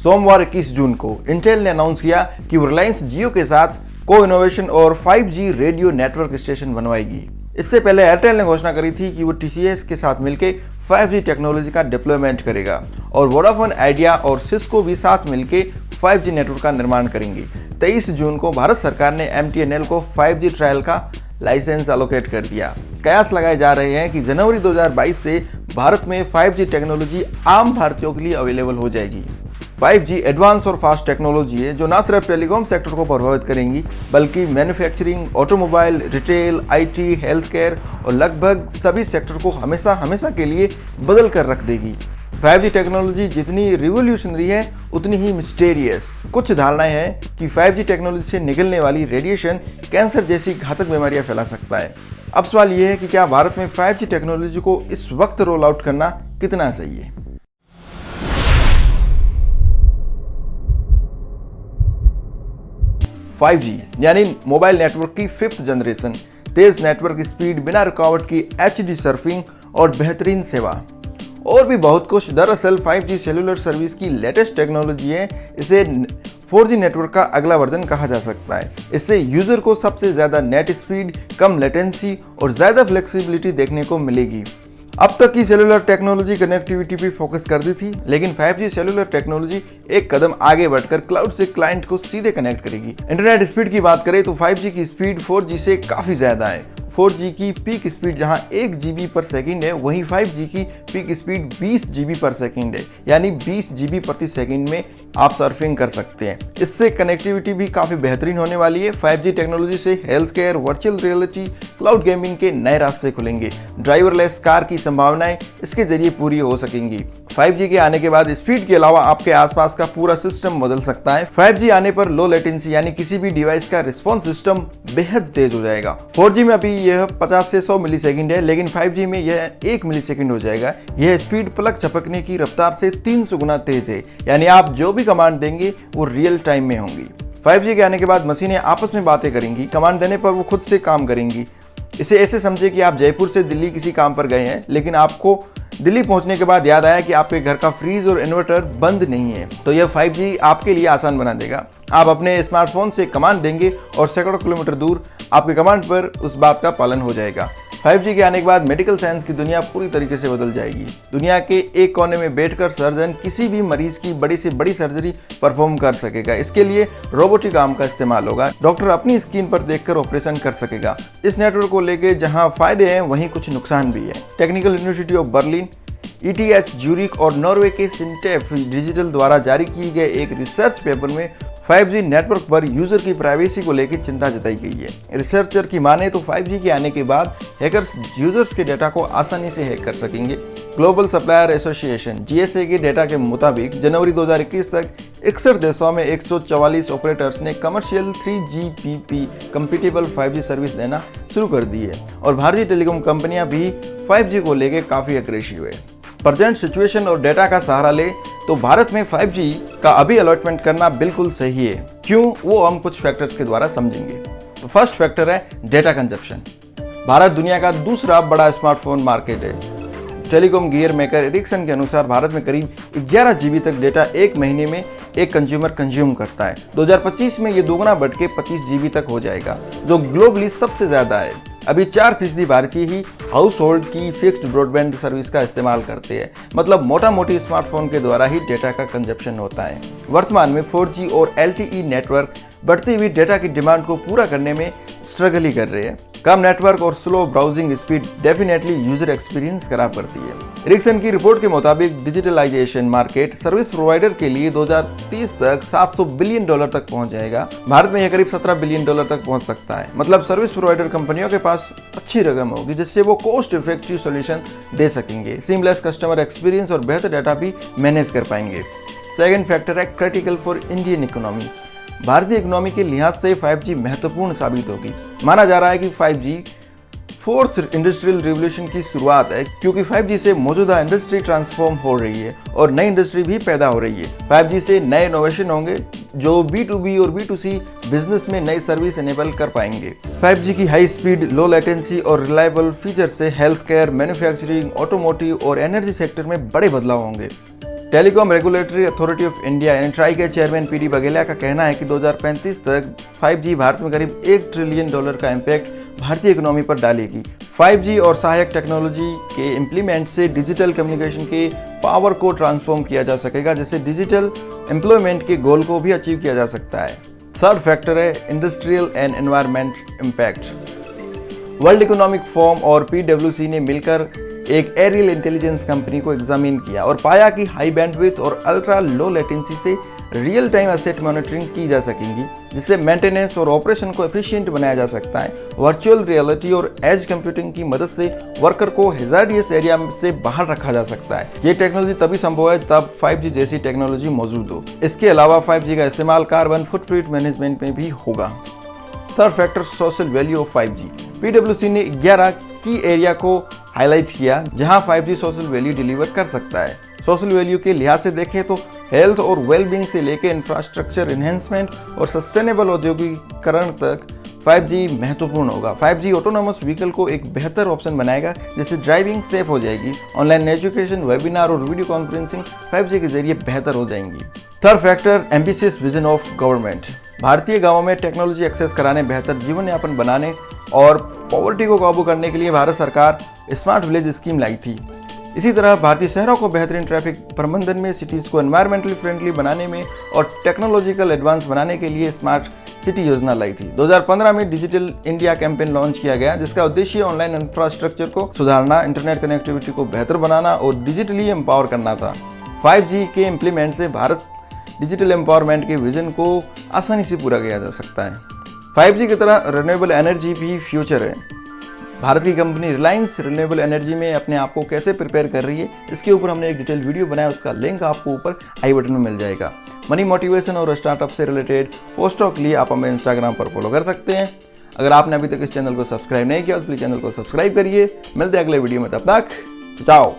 सोमवार 21 जून को इंटेल ने अनाउंस किया कि वो रिलायंस जियो के साथ को इनोवेशन और 5G रेडियो नेटवर्क स्टेशन बनवाएगी। इससे पहले एयरटेल ने घोषणा करी थी कि वो TCS के साथ मिलकर 5G टेक्नोलॉजी का डिप्लॉयमेंट करेगा और वोडाफोन आइडिया और सिस्को भी साथ मिलकर 5G नेटवर्क का निर्माण करेंगे। 23 जून को भारत सरकार ने MTNL को 5G ट्रायल का लाइसेंस एलोकेट कर दिया। कयास लगाए जा रहे हैं कि जनवरी 2022 से भारत में 5G टेक्नोलॉजी आम भारतीयों के लिए अवेलेबल हो जाएगी। 5G एडवांस और फास्ट टेक्नोलॉजी है जो न सिर्फ टेलीकॉम सेक्टर को प्रभावित करेंगी बल्कि manufacturing, automobile, retail, IT, health care और लगभग सभी सेक्टर को हमेशा के लिए बदल कर रख देगी। 5G टेक्नोलॉजी जितनी रिवोल्यूशनरी है उतनी ही मिस्टीरियस। कुछ धारणाएं हैं कि 5G टेक्नोलॉजी से निकलने वाली रेडिएशन कैंसर जैसी घातक बीमारियां फैला सकता है। अब सवाल यह है कि क्या भारत में 5G टेक्नोलॉजी को इस वक्त रोल आउट करना कितना सही है। फाइव जी यानी मोबाइल नेटवर्क की 5th जनरेशन, तेज नेटवर्क स्पीड, बिना रुकावट की HD सर्फिंग और बेहतरीन सेवा और भी बहुत कुछ। दरअसल 5G सेलुलर सर्विस की लेटेस्ट टेक्नोलॉजी है। इसे 4G नेटवर्क का अगला वर्जन कहा जा सकता है। इससे यूजर को सबसे ज्यादा नेट स्पीड, कम लेटेंसी और ज्यादा फ्लेक्सिबिलिटी देखने को मिलेगी। अब तक की सेलुलर टेक्नोलॉजी कनेक्टिविटी पे फोकस करती थी, लेकिन 5G सेलुलर टेक्नोलॉजी एक कदम आगे बढ़कर क्लाउड से क्लाइंट को सीधे कनेक्ट करेगी। इंटरनेट स्पीड की बात करें तो 5G की स्पीड 4G से काफी ज्यादा है। 4G की पीक स्पीड जहां 1 GB पर सेकंड है, वहीं 5G की पीक स्पीड 20 GB पर सेकंड है, यानी 20 GB प्रति सेकंड में आप सर्फिंग कर सकते हैं। इससे कनेक्टिविटी भी काफी बेहतरीन होने वाली है। 5G टेक्नोलॉजी से health care, virtual reality, cloud gaming के नए रास्ते खुलेंगे। ड्राइवरलेस कार की संभावनाएं इसके जरिए पूरी हो सकेंगी। 5G के आने के बाद स्पीड के अलावा आपके आसपास का पूरा सिस्टम बदल सकता है। 5G आने पर लो लेटेंसी यानी किसी भी डिवाइस का रिस्पॉन्स सिस्टम बेहद तेज हो जाएगा। 4G में अभी यह 50 से 100 मिलीसेकंड है, लेकिन 5G में यह 1 मिलीसेकंड हो जाएगा। यह स्पीड पलक झपकने की रफ्तार से 300 गुना तेज है, यानी आप जो भी कमांड देंगे वो रियल टाइम में होंगी। 5G के आने के बाद मशीनें आपस में बातें करेंगी, कमांड देने पर वो खुद से काम करेंगी। इसे ऐसे समझे कि आप जयपुर से दिल्ली किसी काम पर गए हैं, लेकिन आपको दिल्ली पहुंचने के बाद याद आया कि आपके घर का फ्रीज और इन्वर्टर बंद नहीं है, तो यह 5G आपके लिए आसान बना देगा। आप अपने स्मार्टफोन से कमांड देंगे और सैकड़ों किलोमीटर दूर आपके कमांड पर उस बात का पालन हो जाएगा। 5G के आने के बाद मेडिकल साइंस की दुनिया पूरी तरीके से बदल जाएगी। दुनिया के एक कोने में बैठकर सर्जन किसी भी मरीज की बड़ी से बड़ी सर्जरी परफॉर्म कर सकेगा। इसके लिए रोबोटिक आर्म का इस्तेमाल होगा। डॉक्टर अपनी स्क्रीन पर देखकर ऑपरेशन कर सकेगा। इस नेटवर्क को लेकर जहां फायदे हैं वहीं कुछ नुकसान भी है। Technical university of Berlin, ETH Zurich और नॉर्वे के सिंटेफ डिजिटल द्वारा जारी किए गए एक रिसर्च पेपर में 5G नेटवर्क पर यूजर की प्राइवेसी को लेकर चिंता जताई गई है। रिसर्चर की माने तो 5G के आने के बाद हैकर्स यूजर्स के डेटा को आसानी से हैक कर सकेंगे। ग्लोबल सप्लायर एसोसिएशन GSA के डेटा के मुताबिक जनवरी 2021 तक 61 देशों में 144 ऑपरेटर्स ने commercial 3GPP compatible 5G service देना शुरू कर दी है और भारतीय टेलीकॉम कंपनियां भी 5G को लेकर काफी अग्रेसिव है। प्रेजेंट सिचुएशन और डेटा का सहारा ले तो भारत में 5G का अभी अलॉटमेंट करना बिल्कुल सही है। क्यों, वो हम कुछ फैक्टर्स के द्वारा समझेंगे। तो फर्स्ट फैक्टर है डेटा कंजप्शन। भारत दुनिया का दूसरा बड़ा स्मार्टफोन मार्केट है। टेलीकॉम गियर मेकर एरिक्सन के अनुसार भारत में करीब 11 GB तक डेटा एक महीने में एक कंज्यूमर कंज्यूम करता है। 2025 में ये दोगुना बढ़ के 25 GB तक हो जाएगा, जो ग्लोबली सबसे ज्यादा है। अभी 4% भारतीय ही हाउस होल्ड की फिक्स्ड ब्रॉडबैंड सर्विस का इस्तेमाल करते हैं, मतलब मोटा मोटी स्मार्टफोन के द्वारा ही डेटा का कंजप्शन होता है। वर्तमान में 4G और LTE नेटवर्क बढ़ती हुई डेटा की डिमांड को पूरा करने में स्ट्रगल ही कर रहे हैं। कम नेटवर्क और slow browsing speed definitely user experience खराब करती है। एरिक्सन की रिपोर्ट के मुताबिक डिजिटलाइजेशन मार्केट सर्विस प्रोवाइडर के लिए 2030 तक $700 बिलियन तक पहुंच जाएगा। भारत में यह करीब $17 बिलियन तक पहुंच सकता है। मतलब सर्विस प्रोवाइडर कंपनियों के पास अच्छी रकम होगी जिससे वो कॉस्ट इफेक्टिव सॉल्यूशन दे सकेंगे, सीमलेस कस्टमर एक्सपीरियंस और बेहतर डाटा भी मैनेज कर पाएंगे। सेकेंड फैक्टर है क्रिटिकल फॉर इंडियन इकोनॉमी। भारतीय इकोनॉमी के लिहाज से 5G महत्वपूर्ण साबित होगी। माना जा रहा है कि 5G 4th इंडस्ट्रियल रिवॉल्यूशन की शुरुआत है, क्योंकि 5G से मौजूदा इंडस्ट्री ट्रांसफॉर्म हो रही है और नई इंडस्ट्री भी पैदा हो रही है। 5G से नए इनोवेशन होंगे जो B2B और B2C बिजनेस में नई सर्विस एनेबल कर पाएंगे। 5G की हाई स्पीड, लो लेटेंसी और रिलायबल फीचर से हेल्थ केयर, मैन्युफैक्चरिंग, ऑटोमोटिव और एनर्जी सेक्टर में बड़े बदलाव होंगे। Telecom regulatory authority of India यानी ट्राई के चेयरमैन पीडी बघेलिया का कहना है कि 2035 तक 5G भारत में करीब $1 ट्रिलियन का इम्पैक्ट भारतीय इकोनॉमी पर डालेगी। 5G और सहायक टेक्नोलॉजी के इम्प्लीमेंट से डिजिटल कम्युनिकेशन के पावर को ट्रांसफॉर्म किया जा सकेगा, जिससे डिजिटल एम्प्लॉयमेंट के गोल को भी अचीव किया जा सकता है। थर्ड फैक्टर है industrial and environment impact. World economic forum और PwC ने मिलकर एक एरियल इंटेलिजेंस कंपनी को एग्जामिन किया और पाया कि हाई बैंडविड्थ और अल्ट्रा लो लेटेंसी से रियल टाइम एसेट मॉनिटरिंग की जा सकेंगी, जिससे मेंटेनेंस और ऑपरेशन को एफिशिएंट बनाया जा सकता है। वर्चुअल रियलिटी और एज कंप्यूटिंग की मदद से वर्कर को हैजार्डियस एरिया से बाहर रखा जा सकता है। ये टेक्नोलॉजी तभी संभव है तब 5G जैसी टेक्नोलॉजी मौजूद हो। इसके अलावा 5G का इस्तेमाल कार्बन फुटप्रिंट मैनेजमेंट में भी होगा। Third factor social value of 5G। PwC ने 11 की एरिया को हाईलाइट किया जहां 5G सोशल वैल्यू डिलीवर कर सकता है। सोशल वैल्यू के लिहाज से देखें तो हेल्थ और वेलबींग से लेकर इंफ्रास्ट्रक्चर एनहेंसमेंट और सस्टेनेबल औद्योगिकरण तक 5G महत्वपूर्ण होगा। 5G ऑटोनोमस व्हीकल को एक बेहतर ऑप्शन बनाएगा, जिससे ड्राइविंग सेफ हो जाएगी। ऑनलाइन एजुकेशन, वेबिनार और वीडियो कॉन्फ्रेंसिंग 5G के जरिए बेहतर हो जाएंगी। Third factor ambitious vision of government. भारतीय गांवों में टेक्नोलॉजी एक्सेस कराने, बेहतर जीवन यापन बनाने और पॉवर्टी को काबू करने के लिए भारत सरकार स्मार्ट विलेज स्कीम लाई थी। इसी तरह भारतीय शहरों को बेहतरीन ट्रैफिक प्रबंधन में, सिटीज को एनवायरमेंटली फ्रेंडली बनाने में और टेक्नोलॉजिकल एडवांस बनाने के लिए स्मार्ट सिटी योजना लाई थी। 2015 में डिजिटल इंडिया कैंपेन लॉन्च किया गया, जिसका उद्देश्य ऑनलाइन इंफ्रास्ट्रक्चर को सुधारना, इंटरनेट कनेक्टिविटी को बेहतर बनाना और डिजिटली एम्पावर करना था। 5G के इम्प्लीमेंट से भारत डिजिटल एम्पावरमेंट के विजन को आसानी से पूरा किया जा सकता है। 5G की तरह रिन्यूएबल एनर्जी भी फ्यूचर है। भारत की कंपनी रिलायंस रिन्यूएबल एनर्जी में अपने आप को कैसे प्रिपेयर कर रही है, इसके ऊपर हमने एक डिटेल वीडियो बनाया, उसका लिंक आपको ऊपर आई बटन में मिल जाएगा। मनी मोटिवेशन और स्टार्टअप से रिलेटेड पोस्टों के लिए आप हमें इंस्टाग्राम पर फॉलो कर सकते हैं। अगर आपने अभी तक इस चैनल को सब्सक्राइब नहीं किया तो प्लीज चैनल को सब्सक्राइब करिए। मिलते हैं अगले वीडियो में, तब तक जाओ।